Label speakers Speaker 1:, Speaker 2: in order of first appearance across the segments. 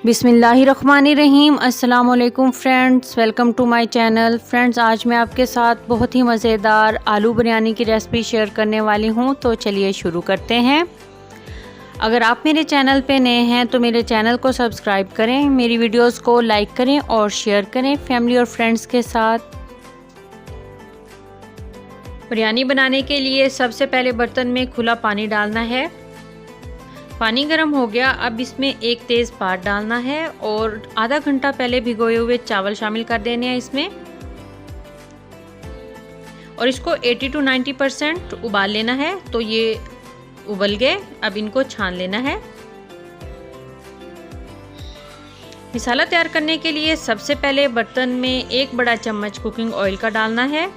Speaker 1: बिस्मिल्लाहिर्रहमानिर्रहीम। अस्सलाम वालेकुम friends, welcome to my channel. Friends, आज मैं आपके साथ बहुत ही मज़ेदार आलू बिरयानी की रेसिपी शेयर करने वाली हूं, तो चलिए शुरू करते हैं। अगर आप मेरे चैनल पे नए हैं तो मेरे चैनल को सब्सक्राइब करें, मेरी वीडियोस को लाइक करें और शेयर करें फैमिली और फ्रेंड्स के साथ। बिरयानी बनाने के लिए सबसे पहले बर्तन में खुला पानी डालना है। पानी गर्म हो गया, अब इसमें एक तेज़ पात डालना है और आधा घंटा पहले भिगोए हुए चावल शामिल कर देने हैं इसमें, और इसको 80 to 90% उबाल लेना है। तो ये उबल गए, अब इनको छान लेना है। मसाला तैयार करने के लिए सबसे पहले बर्तन में एक बड़ा चम्मच कुकिंग ऑयल का डालना है।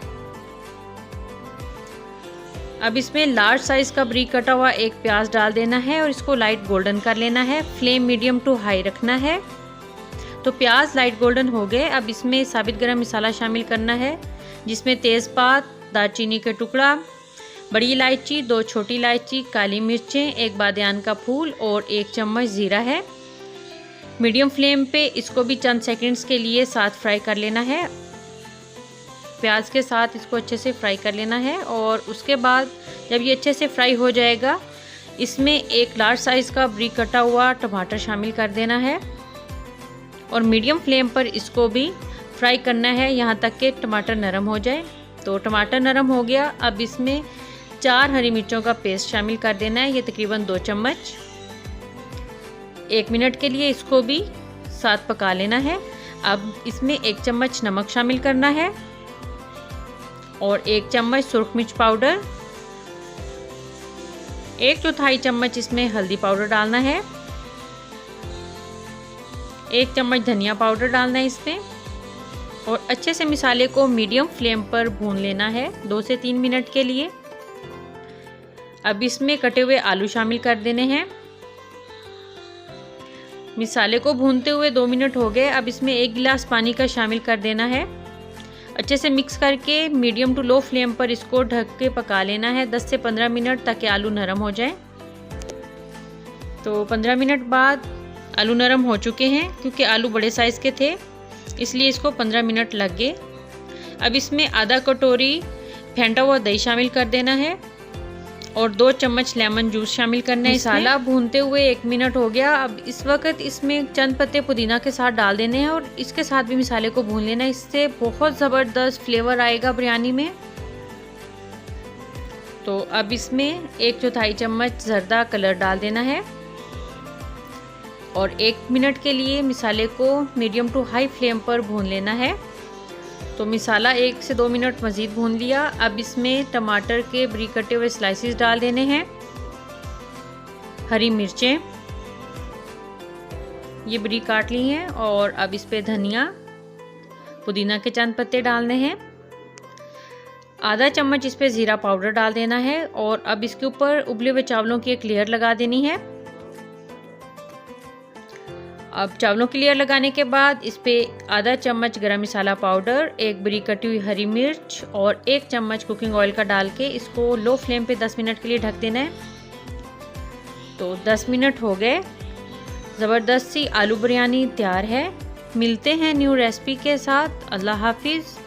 Speaker 1: अब इसमें लार्ज साइज़ का बारीक कटा हुआ एक प्याज डाल देना है और इसको लाइट गोल्डन कर लेना है। फ्लेम मीडियम टू हाई रखना है। तो प्याज लाइट गोल्डन हो गए, अब इसमें साबित गरम मसाला शामिल करना है, जिसमें तेज़पात, दालचीनी का टुकड़ा, बड़ी इलायची, 2 छोटी इलायची, काली मिर्चें, 1 बादियान का फूल और 1 चम्मच ज़ीरा है। मीडियम फ्लेम पे इसको भी चंद सेकंड्स के लिए साथ फ्राई कर लेना है। प्याज के साथ इसको अच्छे से फ्राई कर लेना है और उसके बाद जब ये अच्छे से फ्राई हो जाएगा, इसमें एक लार्ज साइज़ का बारीक कटा हुआ टमाटर शामिल कर देना है और मीडियम फ्लेम पर इसको भी फ्राई करना है यहाँ तक कि टमाटर नरम हो जाए। तो टमाटर नरम हो गया, अब इसमें 4 हरी मिर्चों का पेस्ट शामिल कर देना है, ये तकरीबन 2 चम्मच। 1 मिनट के लिए इसको भी साथ पका लेना है। अब इसमें 1 चम्मच नमक शामिल करना है और 1 चम्मच सुरख मिर्च पाउडर, 1/4 चम्मच इसमें हल्दी पाउडर डालना है, 1 चम्मच धनिया पाउडर डालना है इसमें, और अच्छे से मसाले को मीडियम फ्लेम पर भून लेना है 2 से 3 मिनट के लिए। अब इसमें कटे हुए आलू शामिल कर देने हैं। मसाले को भूनते हुए 2 मिनट हो गए, अब इसमें 1 गिलास पानी का शामिल कर देना है। अच्छे से मिक्स करके मीडियम टू लो फ्लेम पर इसको ढक के पका लेना है 10 से 15 मिनट, ताकि आलू नरम हो जाए। तो 15 मिनट बाद आलू नरम हो चुके हैं, क्योंकि आलू बड़े साइज़ के थे इसलिए इसको 15 मिनट लग गए। अब इसमें आधा कटोरी फेंटा हुआ दही शामिल कर देना है और 2 चम्मच लेमन जूस शामिल करना है। मसाला भूनते हुए 1 मिनट हो गया, अब इस वक्त इसमें चंद पत्ते पुदीना के साथ डाल देने हैं और इसके साथ भी मसाले को भून लेना है। इससे बहुत ज़बरदस्त फ्लेवर आएगा बिरयानी में। तो अब इसमें 1/4 चम्मच ज़र्दा कलर डाल देना है और 1 मिनट के लिए मसाले को मीडियम टू हाई फ्लेम पर भून लेना है। तो मसाला 1 से 2 मिनट मज़ीद भून लिया। अब इसमें टमाटर के बारीक कटे हुए स्लाइसेस डाल देने हैं, हरी मिर्चें ये बारीक काट ली हैं, और अब इस पे धनिया, पुदीना के चंद पत्ते डालने हैं। आधा चम्मच इस पे ज़ीरा पाउडर डाल देना है और अब इसके ऊपर उबले हुए चावलों की एक लेयर लगा देनी है। अब चावलों की लेयर लगाने के बाद इस पे आधा चम्मच गरम मसाला पाउडर, 1 बारीक कटी हुई हरी मिर्च और 1 चम्मच कुकिंग ऑयल का डाल के इसको लो फ्लेम पे 10 मिनट के लिए ढक देना है। तो 10 मिनट हो गए, ज़बरदस्त सी आलू बिरयानी तैयार है। मिलते हैं न्यू रेसिपी के साथ। अल्लाह हाफिज़।